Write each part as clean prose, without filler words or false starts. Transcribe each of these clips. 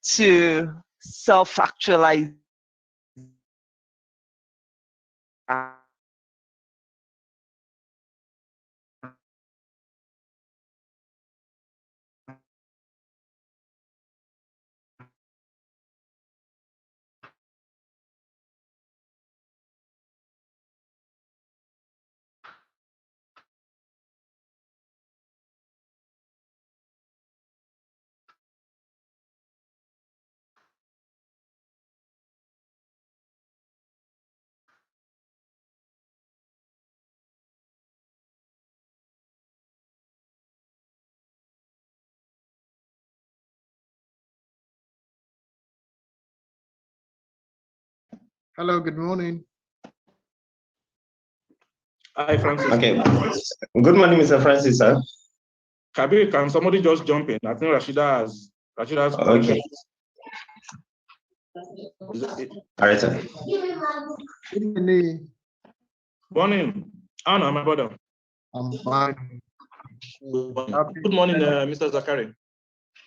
to self-actualize. Hello, good morning. Hi, Francis. Okay. Good morning, Mr. Francis, sir. Kabir, can somebody just jump in? I think Rashida's okay. All right, sir. Good morning. Morning. Anna, my brother. I'm fine. Good morning, Mr. Zakari.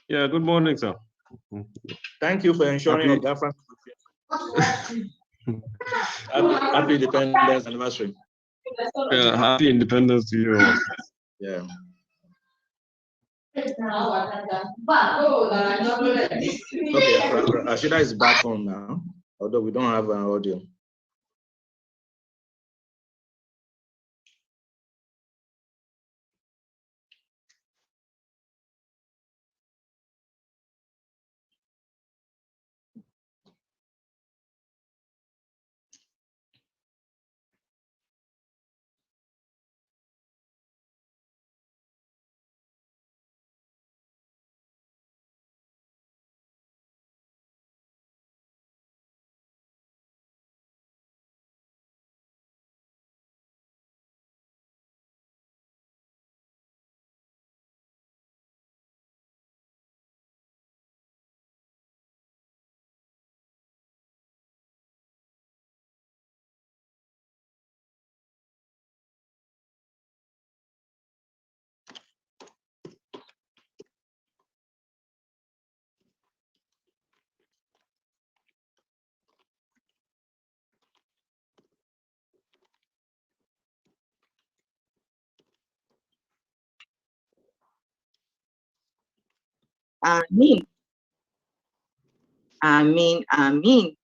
Yeah, good morning, sir. Thank you for ensuring our happy Independence anniversary. Yeah, happy independence to you. Yeah. Okay, Rashida is back on now, although we don't have an audio. Amen. Amen. Amen.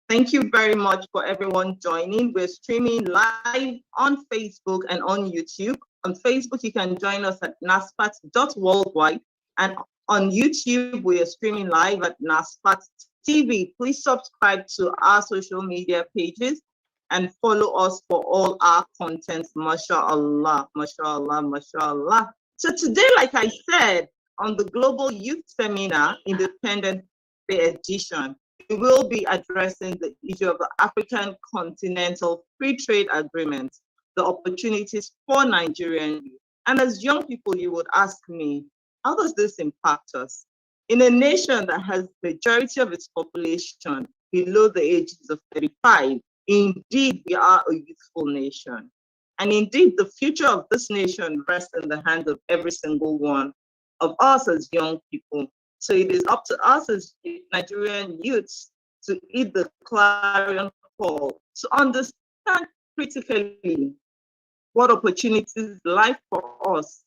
Thank you very much for everyone joining. We're streaming live on Facebook and on YouTube. On Facebook, you can join us at NASFAT.worldwide. And on YouTube, we are streaming live at NASFAT TV. Please subscribe to our social media pages and follow us for all our content. MashaAllah, MashaAllah, MashaAllah. So today, like I said, on the Global Youth Seminar, Independence Day edition, we will be addressing the issue of the African Continental Free Trade Agreement, the opportunities for Nigerian youth. And as young people, you would ask me, how does this impact us? In a nation that has the majority of its population below the ages of 35, indeed, we are a youthful nation. And indeed, the future of this nation rests in the hands of every single one of us as young people. So it is up to us as Nigerian youths to heed the clarion call, to understand critically what opportunities lie for us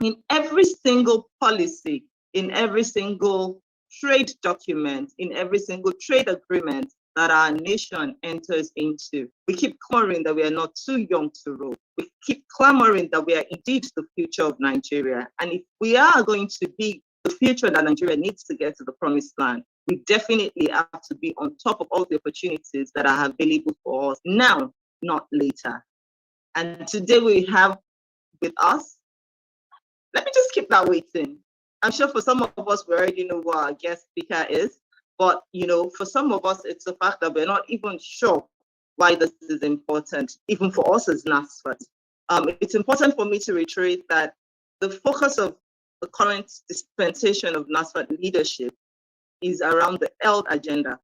in every single policy, in every single trade document, in every single trade agreement that our nation enters into. We keep clamoring that we are not too young to rule. We keep clamoring that we are indeed the future of Nigeria. And if we are going to be the future that Nigeria needs to get to the promised land, we definitely have to be on top of all the opportunities that are available for us now, not later. And today we have with us, let me just keep that waiting. I'm sure for some of us, we already know what our guest speaker is, but for some of us, it's the fact that we're not even sure why this is important, even for us as NASFAT. It's important for me to reiterate that the focus of the current dispensation of NASFAT leadership is around the health agenda: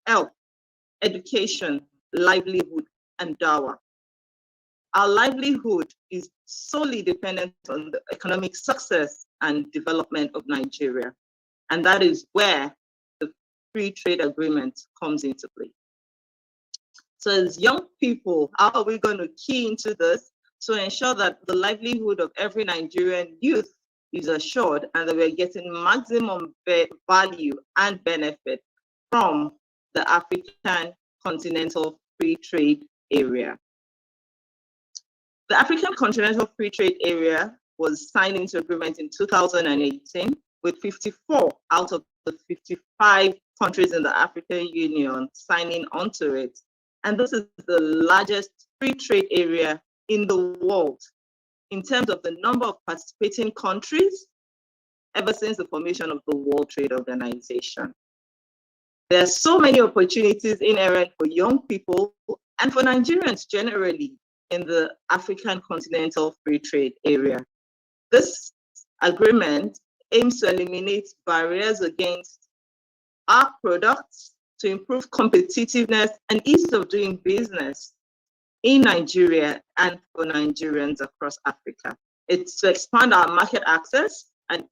health, education, livelihood, and dawah. our livelihood is solely dependent on the economic success and development of Nigeria. And that is where the free trade agreement comes into play. So as young people, how are we going to key into this to ensure that the livelihood of every Nigerian youth is assured and that we're getting maximum value and benefit from the African Continental Free Trade Area? The African Continental Free Trade Area was signed into agreement in 2018 with 54 out of the 55 countries in the African Union signing onto it. And this is the largest free trade area in the world in terms of the number of participating countries ever since the formation of the World Trade Organization. There are so many opportunities inherent for young people and for Nigerians generally in the African Continental Free Trade Area. This agreement aims to eliminate barriers against our products to improve competitiveness and ease of doing business in Nigeria and for Nigerians across Africa. It's to expand our market access and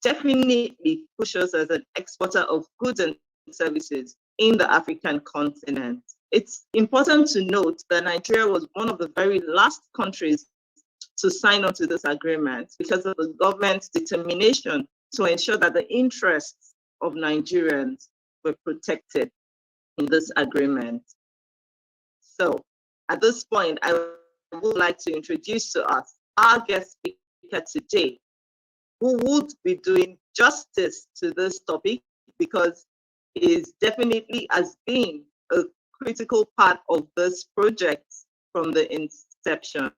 definitely push us as an exporter of goods and services in the African continent. It's important to note that Nigeria was one of the very last countries to sign on to this agreement because of the government's determination to ensure that the interests of Nigerians were protected in this agreement. So at this point, I would like to introduce to us our guest speaker today, who would be doing justice to this topic because it is definitely has been a critical part of this project from the inception.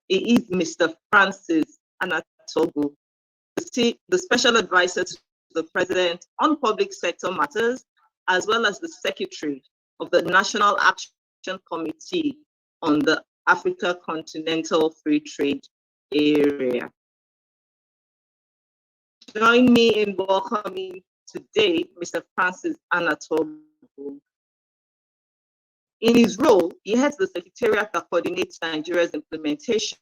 It is Mr. Francis Anatogu, the Special Advisor to the President on Public Sector Matters, as well as the Secretary of the National Action Committee on the Africa Continental Free Trade Area. Join me in welcoming today Mr. Francis Anatogu. In his role, he heads the secretariat that coordinates Nigeria's implementation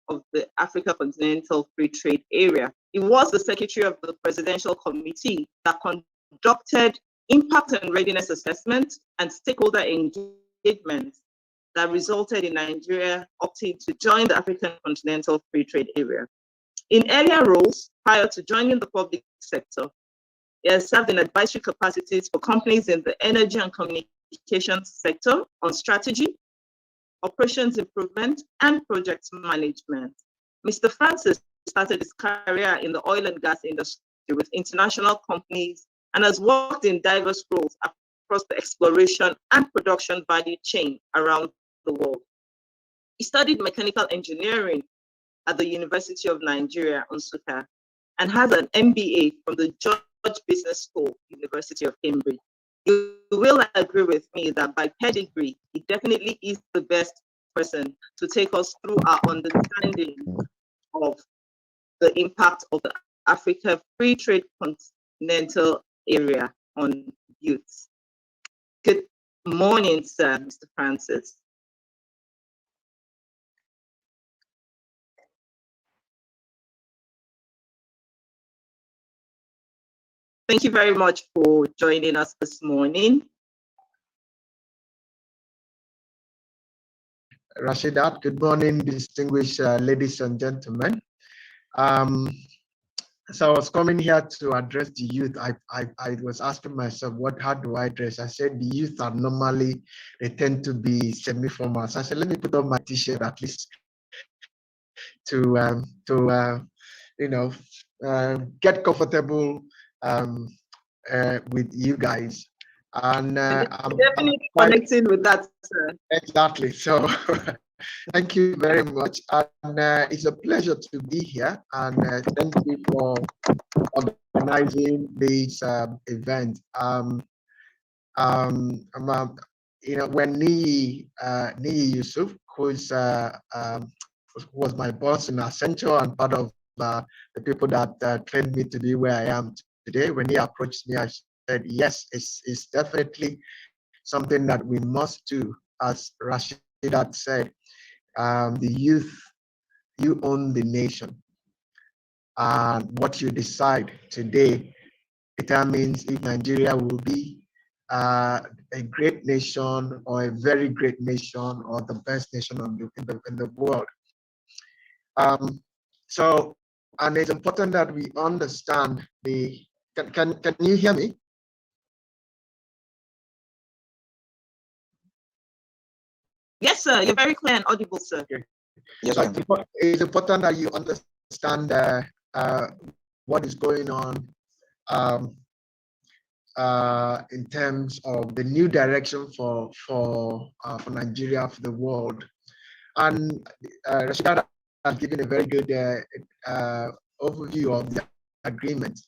of the Africa Continental Free Trade Area. He was the secretary of the Presidential Committee that conducted impact and readiness assessment and stakeholder engagement that resulted in Nigeria opting to join the African Continental Free Trade Area. In earlier roles, prior to joining the public sector, he has served in advisory capacities for companies in the energy and communications sector on strategy, operations improvement, and project management. Mr. Francis started his career in the oil and gas industry with international companies and has worked in diverse roles across the exploration and production value chain around the world. He studied mechanical engineering at the University of Nigeria, Nsukka, and has an MBA from the George Business School, University of Cambridge. You will agree with me that by pedigree, he definitely is the best person to take us through our understanding of the impact of the Africa Free Trade Continental Area on youth. Good morning, sir, Mr. Francis. Thank you very much for joining us this morning. Rashidat, good morning, distinguished ladies and gentlemen. So I was coming here to address the youth. I was asking myself, how do I address? I said the youth are normally, they tend to be semi-formal. So I said, let me put on my t-shirt at least to get comfortable with you guys. And I'm definitely connecting with that, sir. Exactly. So thank you very much. And it's a pleasure to be here. And thank you for organizing this event. When Nii Yusuf, who's was my boss in Accenture and part of the people that trained me to be where I am today, when he approached me, I said, yes, it's definitely something that we must do, as Rashidat said. The youth, you own the nation. And what you decide today determines if Nigeria will be a great nation or a very great nation or the best nation in the world. So, and it's important that we understand can you hear me? Yes, sir. You're very clear and audible, sir. Okay. Yes, So ma'am. it's important that you understand what is going on in terms of the new direction for Nigeria, for the world. And Rashida has given a very good overview of the agreement.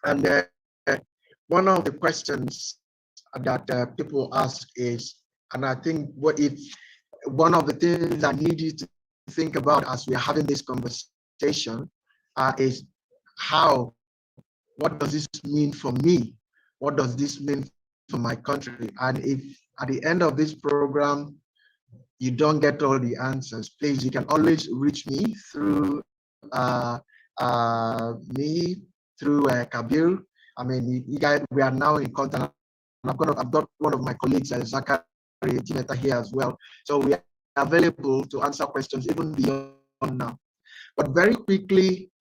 And one of the questions that people ask is, and I think one of the things I need you to think about as we're having this conversation is what does this mean for me? What does this mean for my country? And if at the end of this program, you don't get all the answers, please, you can always reach me through Kabir. I mean, you guys, we are now in contact. I've got one of my colleagues, Zachary Jineta, here as well. So we are available to answer questions even beyond now. But very quickly,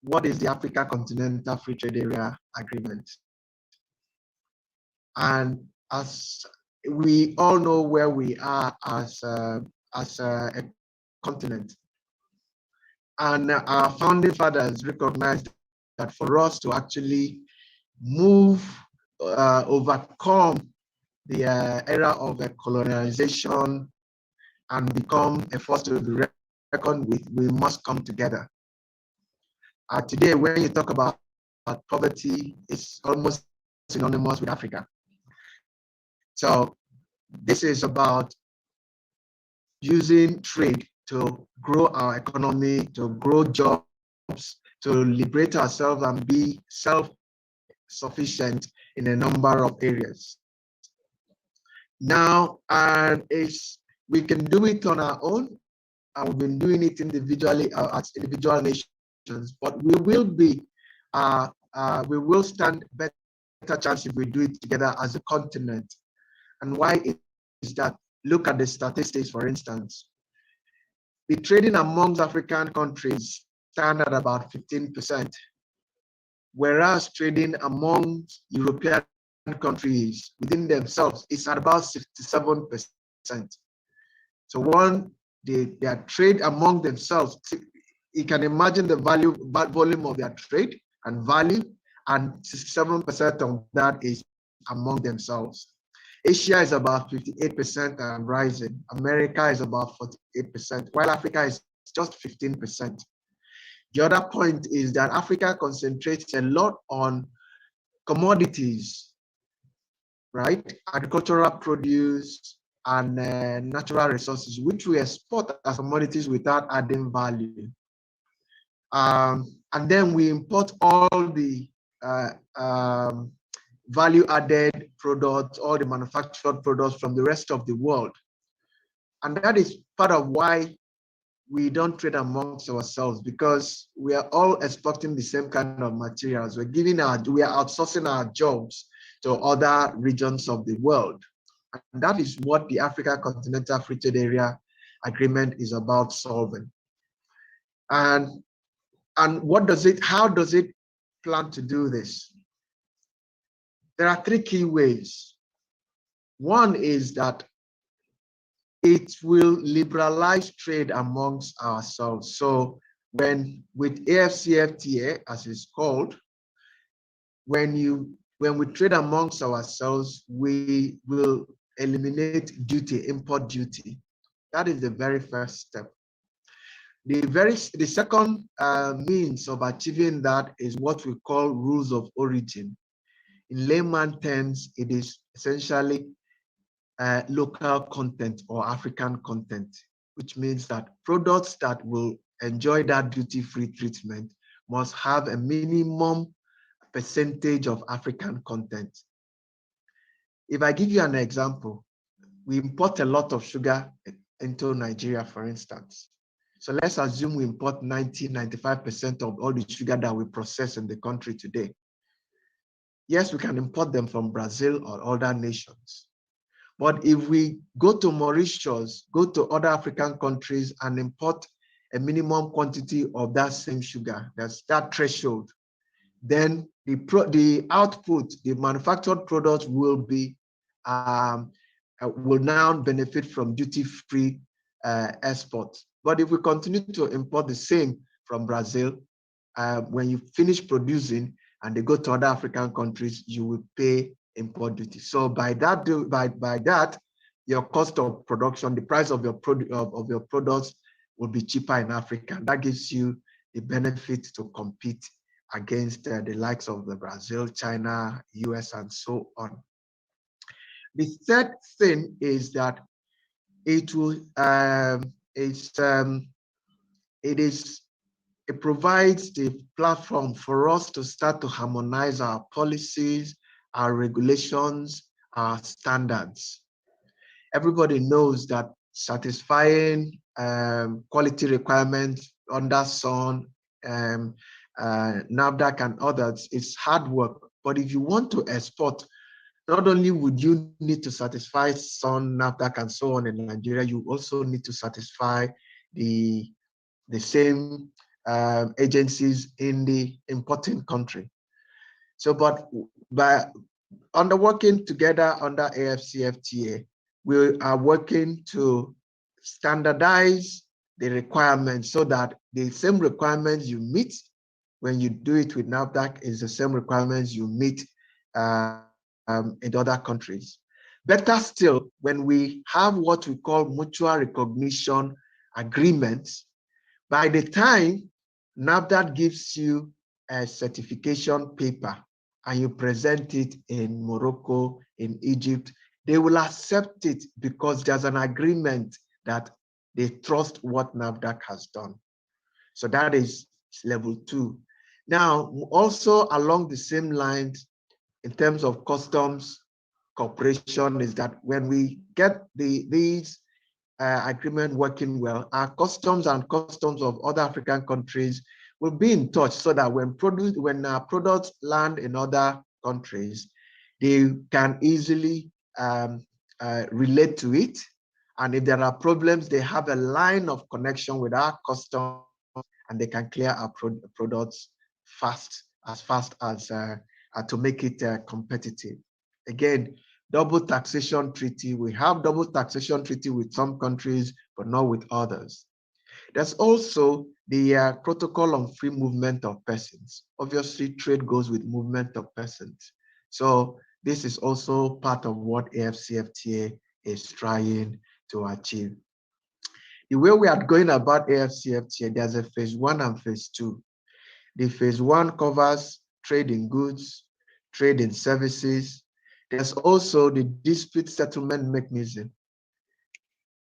what is the Africa Continental Free Trade Area Agreement? And as we all know where we are as a continent, and our founding fathers recognized that for us to actually overcome the era of colonialization and become a force to be reckoned with, we must come together. Today, when you talk about poverty, it's almost synonymous with Africa. So this is about using trade to grow our economy, to grow jobs, to liberate ourselves and be self-sufficient in a number of areas. Now, we can do it on our own, and we've been doing it individually as individual nations, but we will stand better chance if we do it together as a continent. And why is that? Look at the statistics, for instance. The trading amongst African countries stand at about 15%, whereas trading amongst European countries within themselves is at about 67%. So their trade among themselves, you can imagine the volume of their trade and value, and 67% of that is among themselves. Asia is about 58% and rising. America is about 48%, while Africa is just 15%. The other point is that Africa concentrates a lot on commodities, right? Agricultural produce and natural resources, which we export as commodities without adding value. And then we import all the value-added products, all the manufactured products from the rest of the world. And that is part of why we don't trade amongst ourselves, because we are all exporting the same kind of materials. We are outsourcing our jobs to other regions of the world. And that is what the Africa Continental Free Trade Area Agreement is about solving. And how does it plan to do this? There are three key ways. One is that it will liberalize trade amongst ourselves. So with AfCFTA, as it's called, when we trade amongst ourselves, we will eliminate import duty. That is the very first step. The second means of achieving that is what we call rules of origin. In layman terms, it is essentially local content or African content, which means that products that will enjoy that duty-free treatment must have a minimum percentage of African content. If I give you an example, we import a lot of sugar into Nigeria, for instance. So let's assume we import 95% of all the sugar that we process in the country today. Yes, we can import them from Brazil or other nations. But if we go to Mauritius, go to other African countries and import a minimum quantity of that same sugar, that's that threshold, then the output, the manufactured products will now benefit from duty-free exports. But if we continue to import the same from Brazil, when you finish producing and they go to other African countries, you will pay import duty. So by that, your cost of production, the price of your products will be cheaper in Africa. That gives you the benefit to compete against the likes of the Brazil, China, US, and so on. The third thing is that it provides the platform for us to start to harmonize our policies, our regulations, our standards. Everybody knows that satisfying quality requirements under SON, NAFDAC and others is hard work. But if you want to export, not only would you need to satisfy SON, NAFDAC, and so on in Nigeria, you also need to satisfy the same agencies in the importing country. So, but by working together under AfCFTA, we are working to standardize the requirements so that the same requirements you meet when you do it with NAFDAC is the same requirements you meet in other countries. Better still, when we have what we call mutual recognition agreements, by the time NAFDAC gives you a certification paper and you present it in Morocco, in Egypt, they will accept it because there's an agreement that they trust what NAFDAC has done. So that is level 2. Now, also along the same lines, in terms of customs cooperation, is that when we get these agreement working well, our customs and customs of other African countries will be in touch so that when our products land in other countries, they can easily relate to it. And if there are problems, they have a line of connection with our customs and they can clear our products as fast as to make it competitive. Again, double taxation treaty. We have double taxation treaty with some countries, but not with others. There's also the protocol on free movement of persons. Obviously, trade goes with movement of persons. So this is also part of what AfCFTA is trying to achieve. The way we are going about AfCFTA, there's a phase 1 and phase 2. The phase 1 covers trade in goods, trade in services. There's also the dispute settlement mechanism.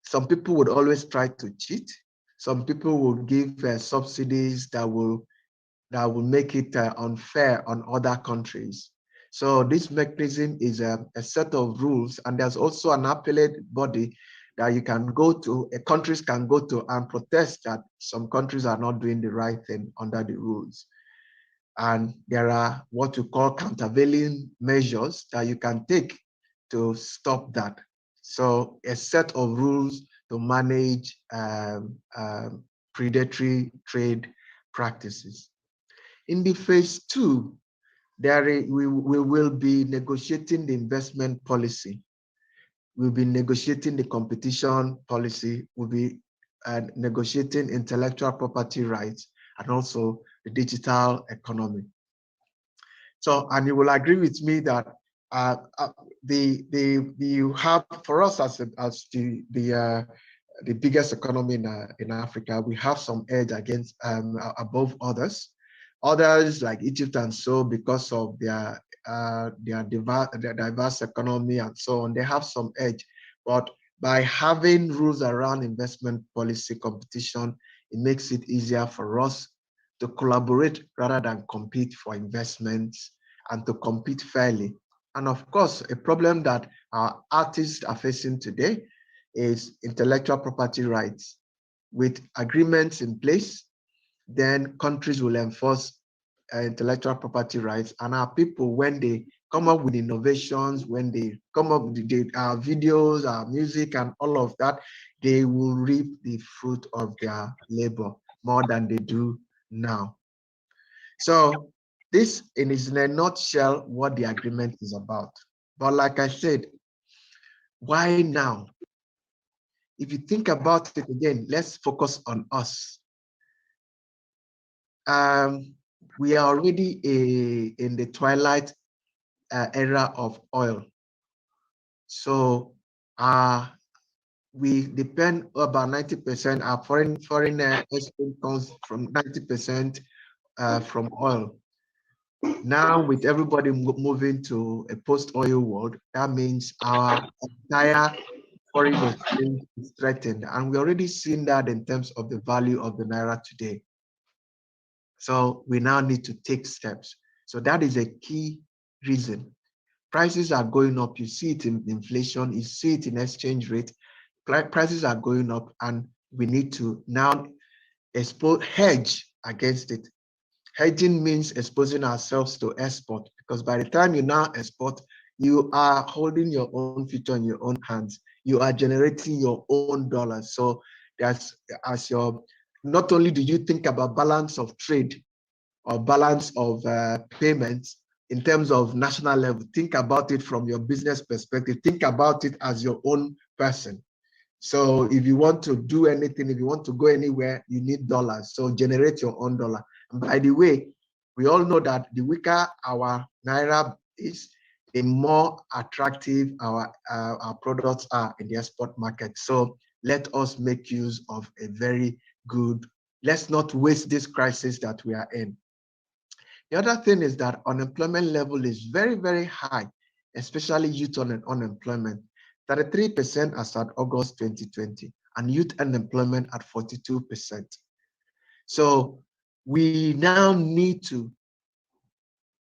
Some people would always try to cheat. Some people will give subsidies that will make it unfair on other countries. So this mechanism is a set of rules, and there's also an appellate body that you can go to, countries can go to and protest that some countries are not doing the right thing under the rules. And there are what we call countervailing measures that you can take to stop that. So a set of rules to manage predatory trade practices. In the phase 2, we will be negotiating the investment policy. We'll be negotiating the competition policy. We'll be negotiating intellectual property rights and also the digital economy. So, and you will agree with me that you have, for us as the biggest economy in Africa, we have some edge against above others. Others like Egypt and so, because of their diverse economy and so on, they have some edge. But by having rules around investment policy competition, it makes it easier for us to collaborate rather than compete for investments and to compete fairly. And of course, a problem that our artists are facing today is intellectual property rights. With agreements in place, then countries will enforce intellectual property rights, and our people, when they come up with innovations, when they come up with our videos, our music, and all of that, they will reap the fruit of their labor more than they do now. So this is in a nutshell what the agreement is about. But like I said, why now? If you think about it again, let's focus on us. We are already in the twilight era of oil. So we depend about 90%, our foreign export comes from 90% from oil. Now, with everybody moving to a post-oil world, that means our entire foreign exchange is threatened. And we're already seeing that in terms of the value of the Naira today. So we now need to take steps. So that is a key reason. Prices are going up. You see it in inflation. You see it in exchange rate. Prices are going up, and we need to now hedge against it. Hedging means exposing ourselves to export, because by the time you now export, you are holding your own future in your own hands. You are generating your own dollars. So that's not only do you think about balance of trade or balance of payments in terms of national level, think about it from your business perspective. Think about it as your own person. So if you want to do anything, if you want to go anywhere, you need dollars. So generate your own dollar. And by the way, we all know that the weaker our Naira is, the more attractive our products are in the export market. So let us make use of a very good, let's not waste this crisis that we are in. The other thing is that unemployment level is very, very high, especially youth unemployment. 33% as at August 2020, and youth unemployment at 42%. So we now need to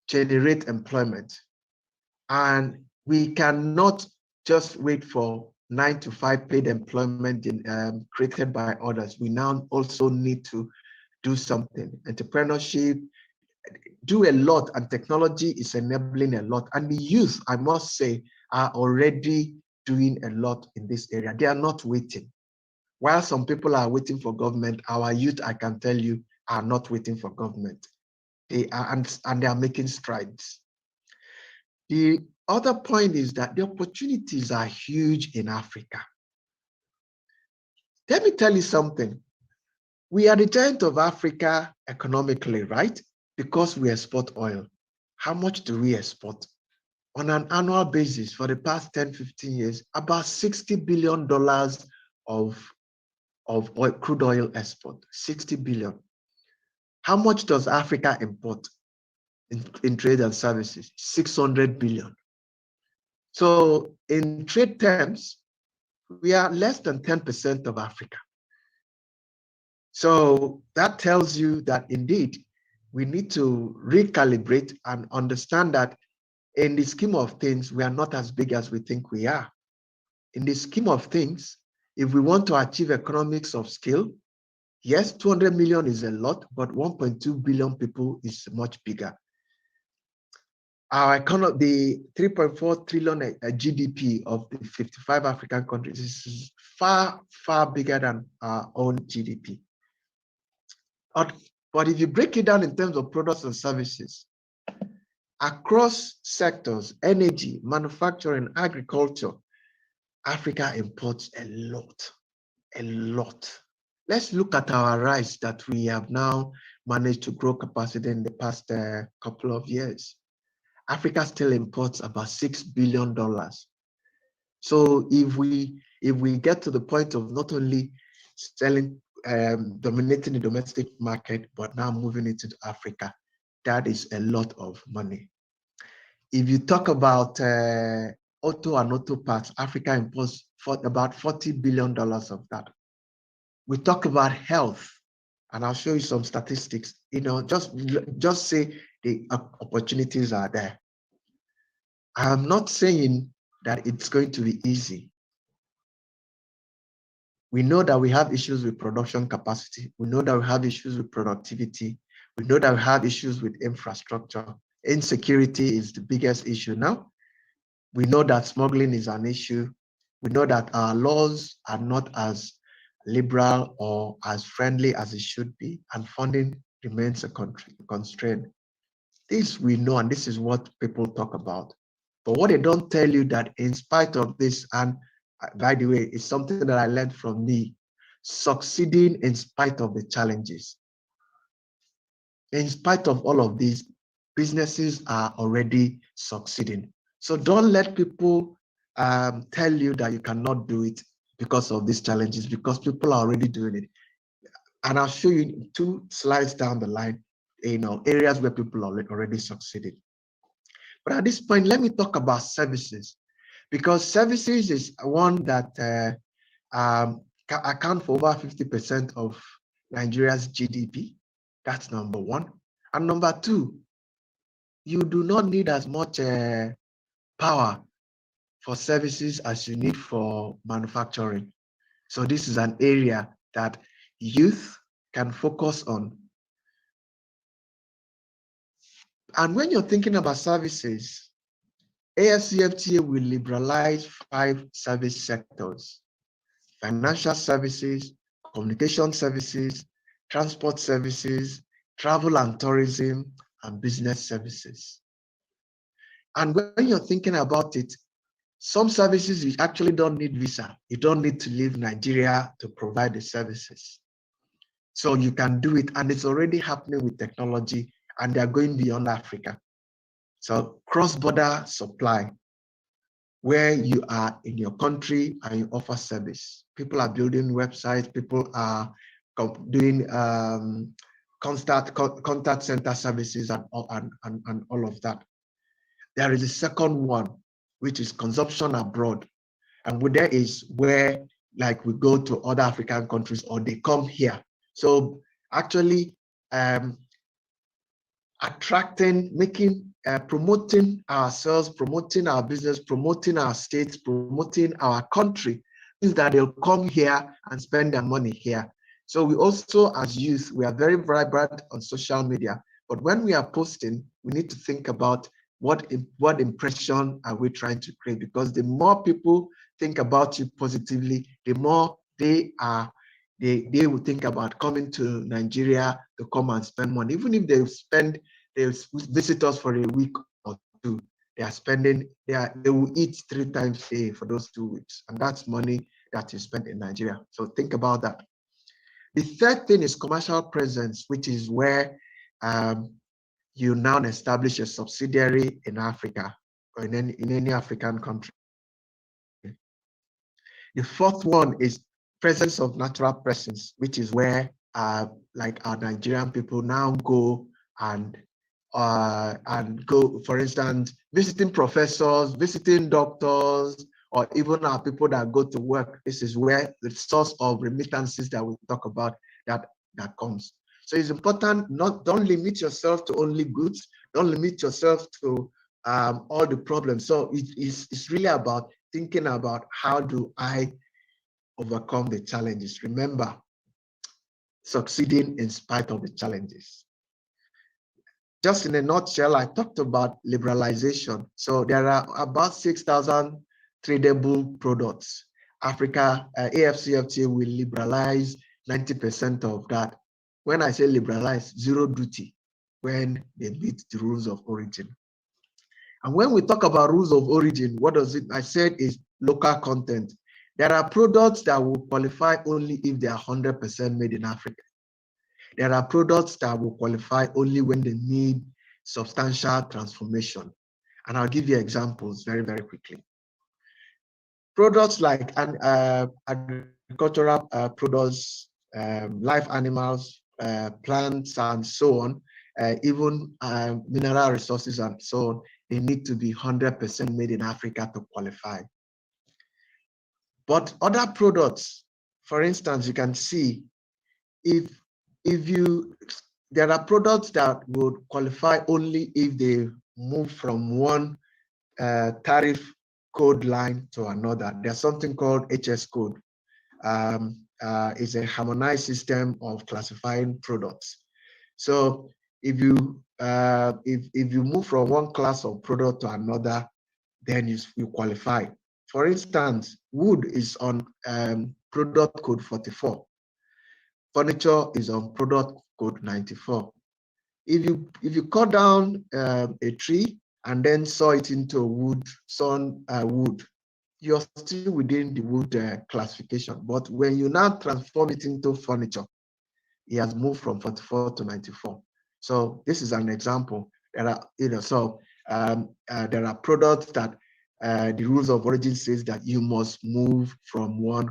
generate employment, and we cannot just wait for 9 to 5 paid employment created by others. We now also need to do something. Entrepreneurship, do a lot, and technology is enabling a lot. And the youth, I must say, are already doing a lot in this area. They are not waiting. While some people are waiting for government, our youth, I can tell you, are not waiting for government. They are, and they are making strides. The other point is that the opportunities are huge in Africa. Let me tell you something. We are the giant of Africa economically, right? Because we export oil. How much do we export? On an annual basis for the past 10, 15 years, about $60 billion of oil, crude oil export, 60 billion. How much does Africa import in trade and services? 600 billion. So in trade terms, we are less than 10% of Africa. So that tells you that indeed we need to recalibrate and understand that in the scheme of things, we are not as big as we think we are. In the scheme of things, if we want to achieve economics of scale, yes, 200 million is a lot, but 1.2 billion people is much bigger. Our economy, the 3.4 trillion GDP of the 55 African countries is far, far bigger than our own GDP. But if you break it down in terms of products and services, across sectors, energy, manufacturing, agriculture, Africa imports a lot, a lot. Let's look at our rice that we have now managed to grow capacity in the past couple of years. Africa still imports about $6 billion. So if we get to the point of not only selling, dominating the domestic market, but now moving into Africa, that is a lot of money. If you talk about auto and auto parts, Africa imports for about $40 billion of that. We talk about health, and I'll show you some statistics. You know, just say the opportunities are there. I'm not saying that it's going to be easy. We know that we have issues with production capacity. We know that we have issues with productivity. We know that we have issues with infrastructure. Insecurity is the biggest issue now. We know that smuggling is an issue. We know that our laws are not as liberal or as friendly as it should be, and funding remains a constraint. This we know, and this is what people talk about. But what they don't tell you that in spite of this, and by the way, it's something that I learned from me, succeeding in spite of the challenges. In spite of all of these, businesses are already succeeding. So don't let people tell you that you cannot do it because of these challenges, because people are already doing it. And I'll show you 2 slides down the line, areas where people are already succeeding. But at this point, let me talk about services, because services is one that account for over 50% of Nigeria's GDP. That's number one. And number two, you do not need as much power for services as you need for manufacturing. So this is an area that youth can focus on. And when you're thinking about services, AfCFTA will liberalize 5 service sectors: financial services, communication services, transport services, travel and tourism, and business services. And when you're thinking about it, some services you actually don't need visa. You don't need to leave Nigeria to provide the services. So you can do it, and it's already happening with technology, and they're going beyond Africa. So cross-border supply, where you are in your country and you offer service. People are building websites, people are doing contact center services and all of that. There is a second one, which is consumption abroad. And there is where, like, we go to other African countries or they come here. So actually attracting, promoting ourselves, promoting our business, promoting our states, promoting our country, means that they'll come here and spend their money here. So we also, as youth, we are very vibrant on social media. But when we are posting, we need to think about what impression are we trying to create? Because the more people think about you positively, the more they will think about coming to Nigeria to come and spend money. Even if they visit us for a week or 2, they will eat 3 times a day for those 2 weeks. And that's money that you spend in Nigeria. So think about that. The third thing is commercial presence, which is where you now establish a subsidiary in Africa or in any African country. The fourth one is presence of natural persons, which is where like our Nigerian people now go and go, for instance, visiting professors, visiting doctors, or even our people that go to work. This is where the source of remittances that we talk about that comes. So it's important, don't limit yourself to only goods, don't limit yourself to all the problems. So it's really about thinking about, how do I overcome the challenges? Remember, succeeding in spite of the challenges. Just in a nutshell, I talked about liberalization. So there are about 6,000 tradable products. AfCFTA will liberalize 90% of that. When I say liberalize, 0 duty when they meet the rules of origin. And when we talk about rules of origin, what does it? I said is local content. There are products that will qualify only if they are 100% made in Africa. There are products that will qualify only when they need substantial transformation. And I'll give you examples very, very quickly. Products like agricultural products, live animals, plants, and so on, even mineral resources and so on, they need to be 100% made in Africa to qualify. But other products, for instance, you can see there are products that would qualify only if they move from one tariff code line to another. There's something called HS code. is a harmonized system of classifying products. So if you move from one class of product to another, then you qualify. For instance, wood is on product code 44. Furniture is on product code 94. If you cut down a tree and then saw it into wood, wood, you're still within the wood classification. But when you now transform it into furniture, it has moved from 44 to 94. So this is an example. There are, there are products that the rules of origin says that you must move from one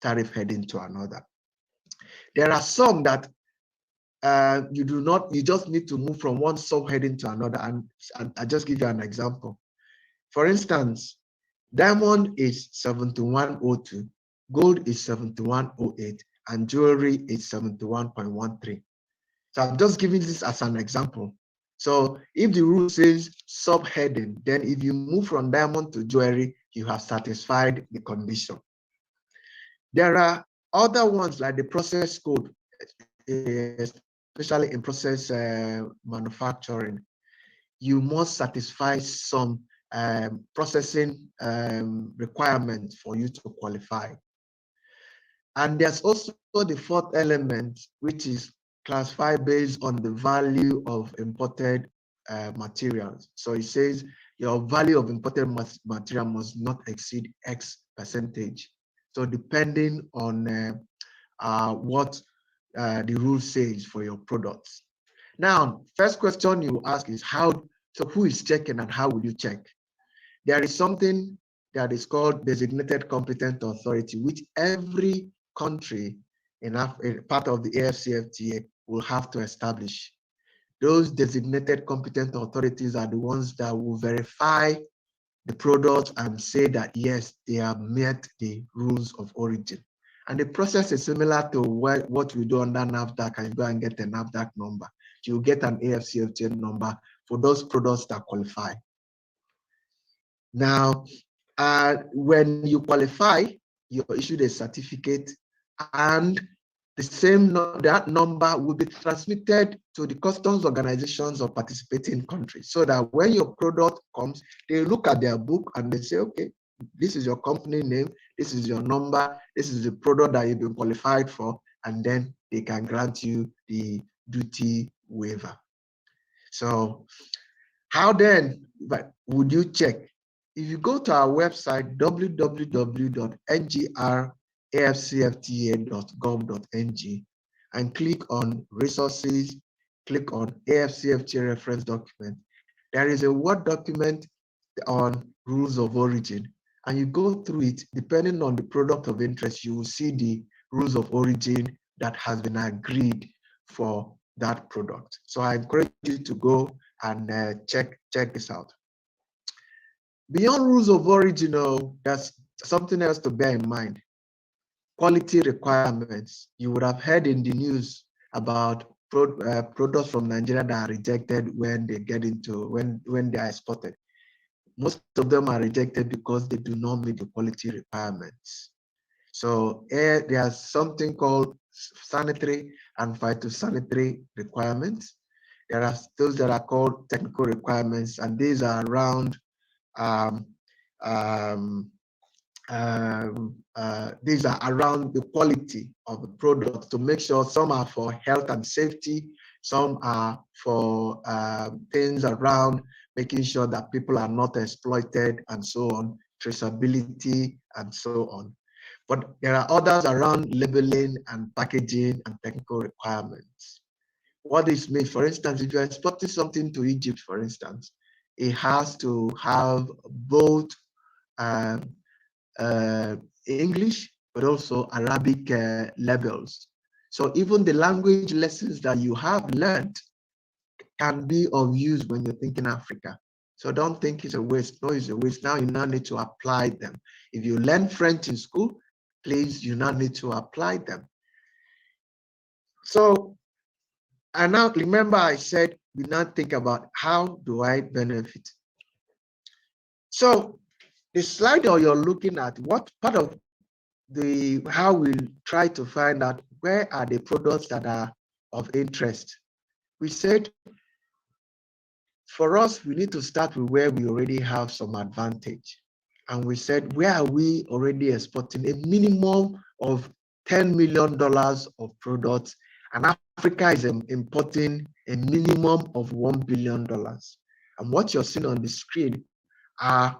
tariff heading to another. There are some that you just need to move from one subheading to another. And I'll just give you an example. For instance, diamond is 7102, gold is 7108, and jewelry is 71.13. So I'm just giving this as an example. So if the rule says subheading, then if you move from diamond to jewelry, you have satisfied the condition. There are other ones like the process code, especially in process manufacturing. You must satisfy some processing requirements for you to qualify. And there's also the fourth element, which is classified based on the value of imported materials. So it says your value of imported material must not exceed X percentage. So depending on what the rule says for your products. Now, first question you ask is so who is checking and how will you check? There is something that is called designated competent authority, which every country in part of the AfCFTA will have to establish. Those designated competent authorities are the ones that will verify the product and say that, yes, they have met the rules of origin. And the process is similar to what we do under NAFDAC, and you go and get a NAFDAC number. You get an AfCFTA number for those products that qualify. Now, when you qualify, you're issued a certificate, and that number will be transmitted to the customs organizations of participating countries, so that when your product comes, they look at their book and they say, okay, this is your company name, this is your number, this is the product that you've been qualified for, and then they can grant you the duty waiver. So how then would you check? If you go to our website, www.ngrafcfta.gov.ng, and click on resources, click on AfCFTA reference document, there is a Word document on rules of origin, and you go through it. Depending on the product of interest, you will see the rules of origin that has been agreed for that product. So I encourage you to go and check this out. Beyond rules of origin, there's something else to bear in mind. Quality requirements. You would have heard in the news about products from Nigeria that are rejected when they get when they are exported. Most of them are rejected because they do not meet the quality requirements. So there's something called sanitary and phytosanitary requirements. There are those that are called technical requirements, and these are around these are around the quality of the product, to make sure some are for health and safety, some are for things around making sure that people are not exploited and so on, traceability and so on. But there are others around labeling and packaging and technical requirements. What this means, for instance, if you're exporting something to Egypt, for instance, it has to have both English, but also Arabic labels. So even the language lessons that you have learned can be of use when you're thinking Africa. So don't think it's a waste. No, it's a waste. Now you now need to apply them. If you learn French in school, please, you now need to apply them. So, and now remember I said we now think about how do I benefit. So the slide that you're looking at, what part of how we try to find out where are the products that are of interest. We said, for us, we need to start with where we already have some advantage. And we said, where are we already exporting a minimum of $10 million of products, and Africa is importing a minimum of $1 billion. And what you're seeing on the screen are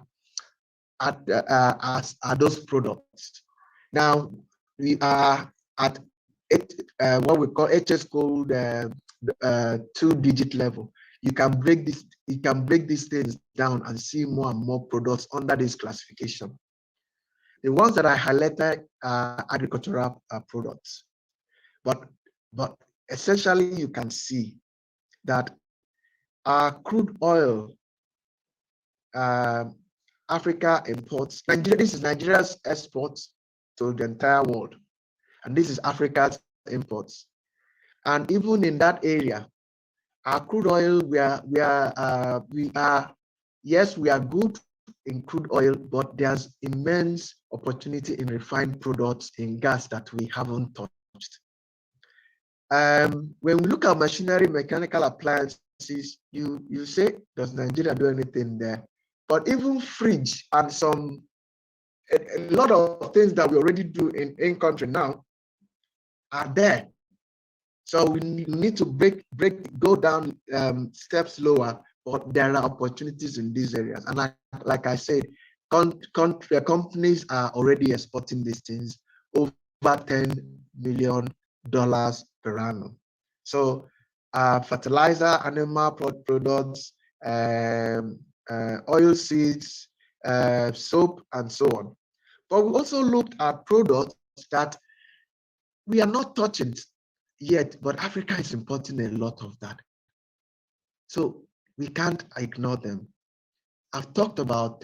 those products. Now, we are at what we call HS code 2-digit level. You can break these things down and see more and more products under this classification. The ones that I highlighted are agricultural products, but essentially you can see that our crude oil, Africa imports. This is Nigeria's exports to the entire world, and this is Africa's imports. And even in that area, our crude oil, we are good in crude oil, but there's immense opportunity in refined products in gas that we haven't touched. When we look at machinery, mechanical appliances, you say, does Nigeria do anything there? But even fridge and a lot of things that we already do in country now are there. So we need to go down steps lower, but there are opportunities in these areas. And like I said, companies are already exporting these things over $10 million per annum. So fertilizer, animal products, oil seeds, soap, and so on. But we also looked at products that we are not touching yet, but Africa is importing a lot of that. So we can't ignore them. I've talked about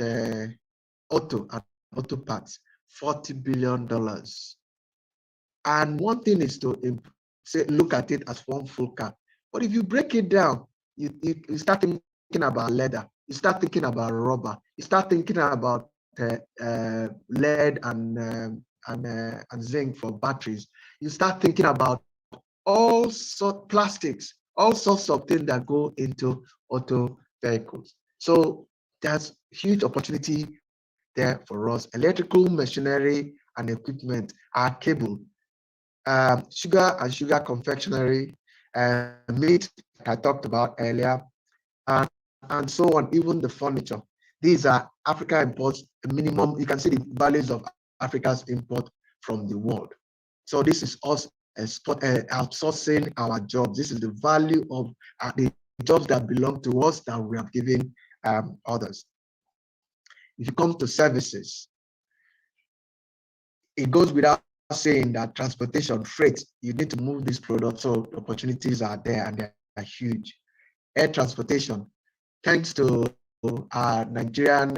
auto parts, $40 billion. And one thing is to look at it as one full car. But if you break it down, you start thinking about leather, you start thinking about rubber, you start thinking about lead and zinc for batteries. You start thinking about all sorts of plastics, all sorts of things that go into auto vehicles. So there's huge opportunity there for us. Electrical machinery and equipment, our cable, sugar and sugar confectionery, meat, like I talked about earlier, and so on, even the furniture. These are Africa imports, minimum. You can see the values of Africa's import from the world. So this is us outsourcing our jobs. This is the value of the jobs that belong to us that we have given others. If you come to services, it goes without saying that transportation, freight, you need to move these products, so opportunities are there and they are huge. Air transportation, thanks to our Nigerian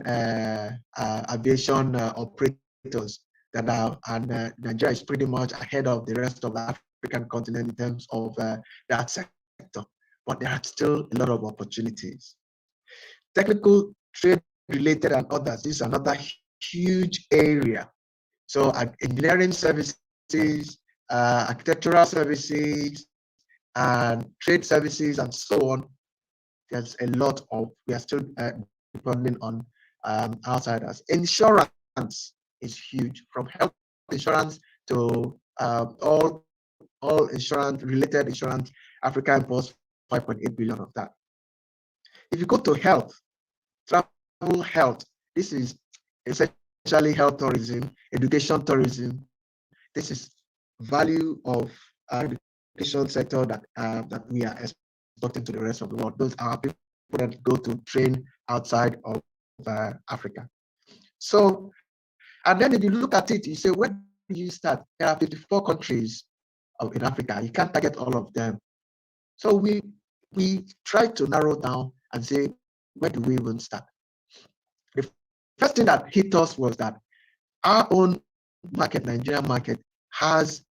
aviation operators that are, and Nigeria is pretty much ahead of the rest of the African continent in terms of that sector, but there are still a lot of opportunities. Technical, trade related and others, this is another huge area. So engineering services, architectural services, and trade services, and so on. There's a lot of, we are still depending on outsiders. Insurance is huge, from health insurance to all insurance, related insurance. Africa imports 5.8 billion of that. If you go to health, travel health, this is essentially health tourism, education tourism. This is value of education sector that we are exporting to the rest of the world. Those are people that go to train outside of Africa. So, and then if you look at it, you say, where do you start? There are 54 countries in Africa. You can't target all of them. So we try to narrow down and say, where do we even start? The first thing that hit us was that our own market, Nigerian market, has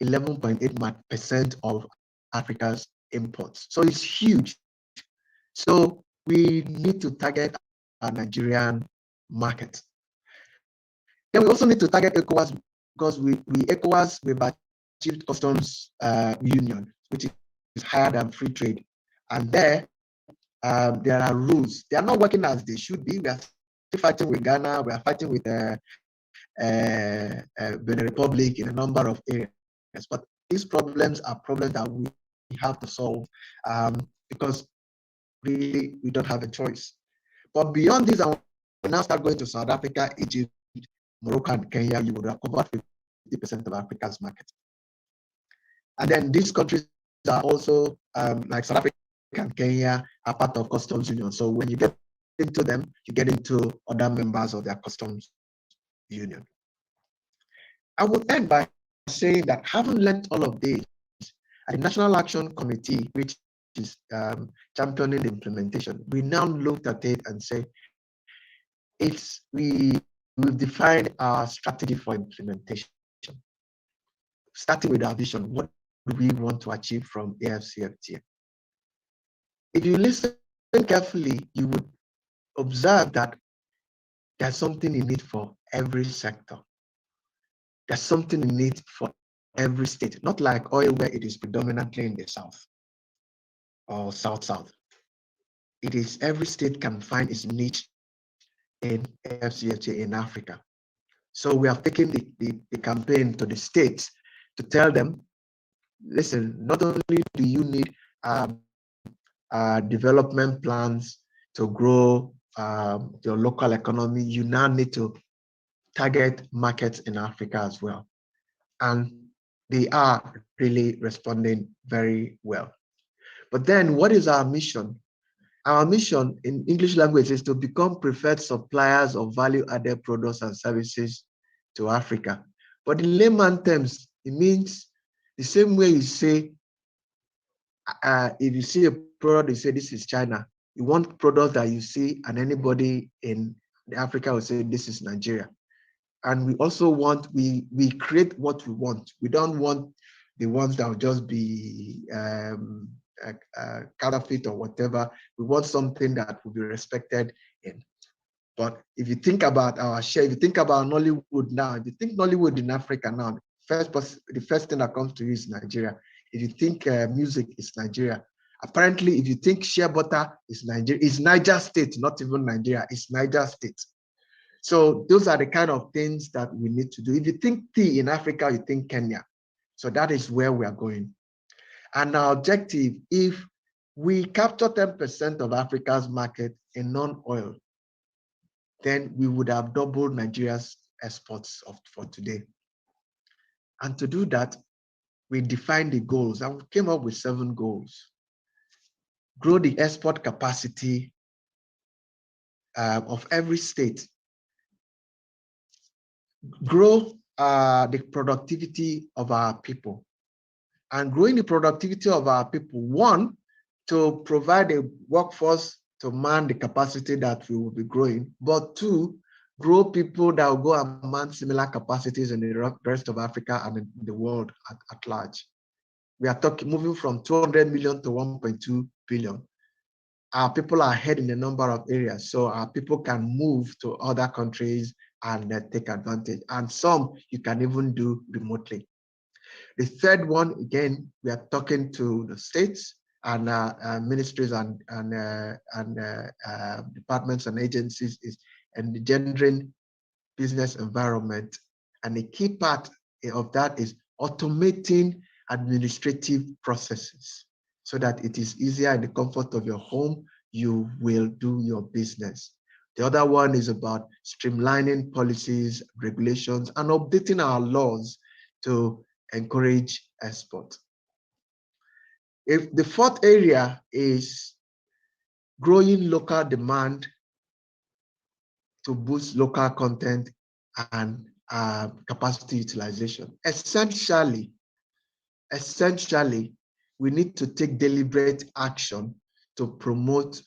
11.8% of Africa's imports. So it's huge. So we need to target our Nigerian market. Then we also need to target ECOWAS because ECOWAS, we've achieved customs union, which is higher than free trade. And there are rules. They are not working as they should be. We are still fighting with Ghana. We are fighting with Benin Republic in a number of areas. But these problems are problems that we have to solve because really we don't have a choice. But beyond this, I will now start going to South Africa, Egypt, Morocco, and Kenya. You would have covered 50% of Africa's market. And then these countries are also, like South Africa and Kenya, are part of customs union. So when you get into them, you get into other members of their customs union. I would end by saying that having learned all of this, at the National Action Committee, which is championing the implementation, we now looked at it and say, we've defined our strategy for implementation, starting with our vision. What do we want to achieve from AfCFTA? If you listen carefully, you would observe that there's something in it for every sector. There's something in it for every state, not like oil where it is predominantly in the south or south-south. It is every state can find its niche in AfCFTA in Africa. So we have taken the campaign to the states to tell them, listen, not only do you need development plans to grow your local economy, you now need to target markets in Africa as well. And they are really responding very well. But then what is our mission? Our mission in English language is to become preferred suppliers of value-added products and services to Africa. But in layman terms, it means the same way you say, if you see a product, you say this is China. You want products that you see and anybody in Africa will say this is Nigeria. And we also want, we create what we want. We don't want the ones that will just be counterfeit or whatever. We want something that will be respected in. But if you think about our share, if you think about Nollywood now, if you think Nollywood in Africa now, the first thing that comes to you is Nigeria. If you think music is Nigeria. Apparently, if you think shea butter is Nigeria, it's Niger State, not even Nigeria, it's Niger State. So those are the kind of things that we need to do. If you think tea in Africa, you think Kenya. So that is where we are going. And our objective, if we capture 10% of Africa's market in non-oil, then we would have doubled Nigeria's exports for today. And to do that, we defined the goals and we came up with 7 goals. Grow the export capacity of every state. Grow the productivity of our people. And growing the productivity of our people, 1, to provide a workforce to man the capacity that we will be growing, but 2, grow people that will go and man similar capacities in the rest of Africa and in the world at large. We are moving from 200 million to 1.2 billion. Our people are ahead in a number of areas, so our people can move to other countries and take advantage. And some you can even do remotely. The third one, again, we are talking to the states and ministries and departments and agencies, is engendering business environment. And a key part of that is automating administrative processes so that it is easier in the comfort of your home, you will do your business. The other one is about streamlining policies, regulations, and updating our laws to encourage export. If the 4th area is growing local demand to boost local content and capacity utilization. Essentially, we need to take deliberate action to promote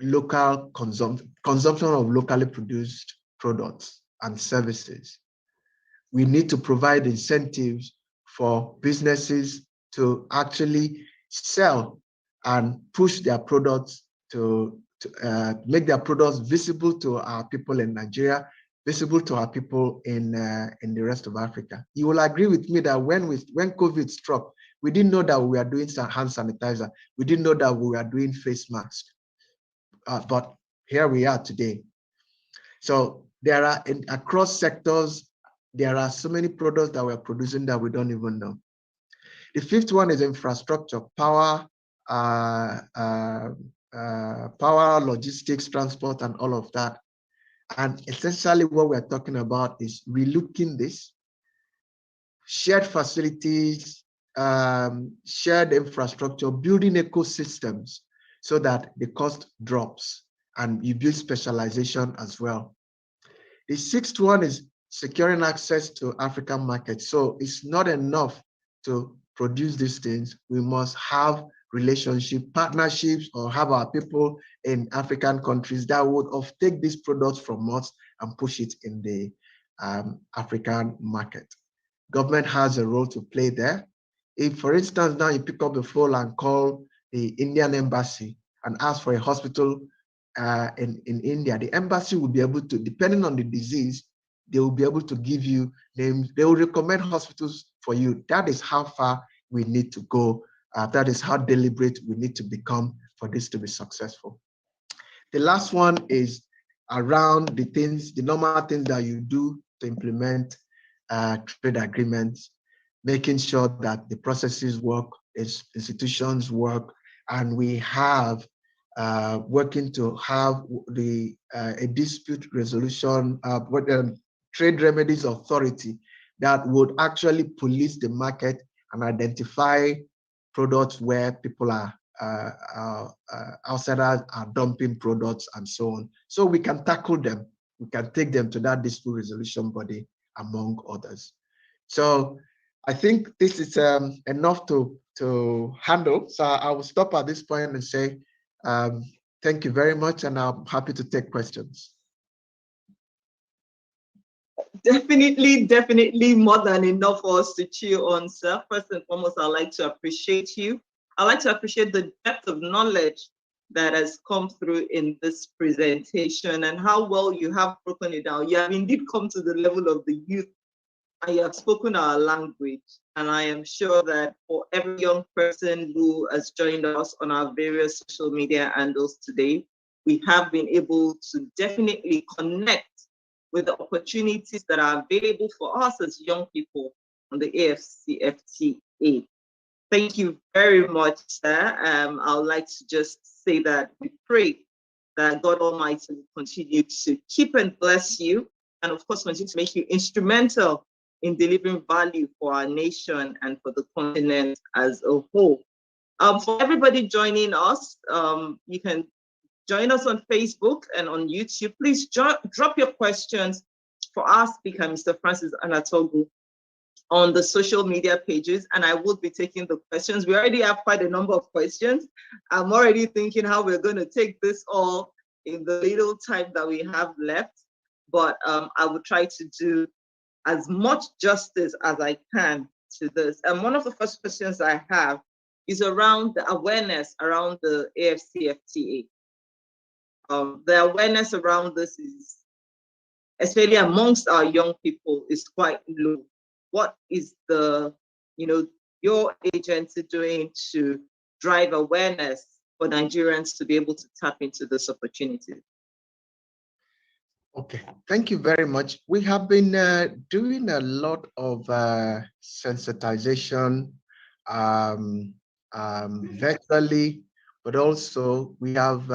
local consumption of locally produced products and services. We need to provide incentives for businesses to actually sell and push their products make their products visible to our people in Nigeria, visible to our people in the rest of Africa. You will agree with me that when COVID struck, we didn't know that we were doing hand sanitizer. We didn't know that we were doing face masks. But here we are today. So there are, across sectors, there are so many products that we're producing that we don't even know. The fifth one is infrastructure, power, power, logistics, transport, and all of that. And essentially what we're talking about is relooking this, shared facilities, shared infrastructure, building ecosystems so that the cost drops and you build specialization as well. The sixth one is securing access to African markets. So it's not enough to produce these things. We must have relationship partnerships or have our people in African countries that would take these products from us and push it in the African market. Government has a role to play there. If, for instance, now you pick up the phone and call the Indian embassy and ask for a hospital in India, the embassy will be able to, depending on the disease, they will be able to give you names. They will recommend hospitals for you. That is how far we need to go. That is how deliberate we need to become for this to be successful. The last one is around the things, the normal things that you do to implement trade agreements, making sure that the processes work, institutions work, and we have working to have a dispute resolution, trade remedies authority that would actually police the market and identify products where people are outsiders are dumping products and so on. So we can tackle them. We can take them to that dispute resolution body, among others. So I think this is enough to handle. So I will stop at this point and say thank you very much, and I'm happy to take questions. Definitely more than enough for us to chew on, sir. First and foremost, I'd like to appreciate you. I'd like to appreciate the depth of knowledge that has come through in this presentation and how well you have broken it down. You have indeed come to the level of the youth and you have spoken our language. And I am sure that for every young person who has joined us on our various social media handles today, we have been able to definitely connect with the opportunities that are available for us as young people on the AfCFTA. Thank you very much, sir. I would like to just say that we pray that God Almighty will continue to keep and bless you, and of course, continue to make you instrumental in delivering value for our nation and for the continent as a whole. For everybody joining us, you can join us on Facebook and on YouTube. Please drop your questions for our speaker, Mr. Francis Anatogu, on the social media pages, and I will be taking the questions. We already have quite a number of questions. I'm already thinking how we're going to take this all in the little time that we have left, but I will try to do as much justice as I can to this. And one of the first questions I have is around the awareness around the AfCFTA. The awareness around this is, especially amongst our young people, is quite low. What is your agency doing to drive awareness for Nigerians to be able to tap into this opportunity? Okay, thank you very much. We have been doing a lot of sensitization virtually, but also we have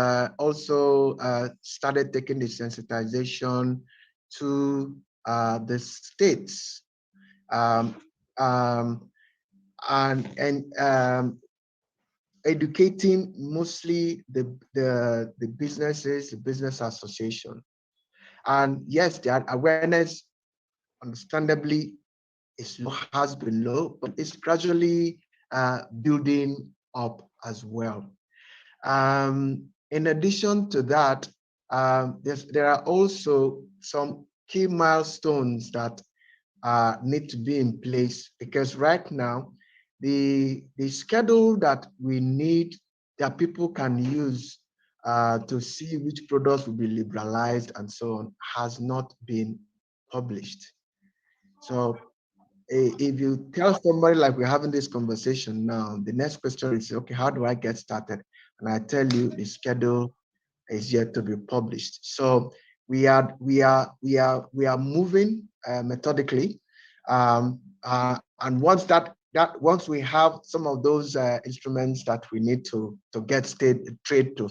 started taking the sensitization to the states and educating mostly the businesses, the business association. And yes, the awareness, understandably, has been low, but it's gradually building up as well. In addition to that, there are also some key milestones that need to be in place, because right now, the schedule that we need that people can use to see which products will be liberalized and so on has not been published. So if you tell somebody like we're having this conversation now, the next question is, okay, how do I get started? And I tell you the schedule is yet to be published. So we are moving methodically, and once we have some of those instruments that we need to get trade to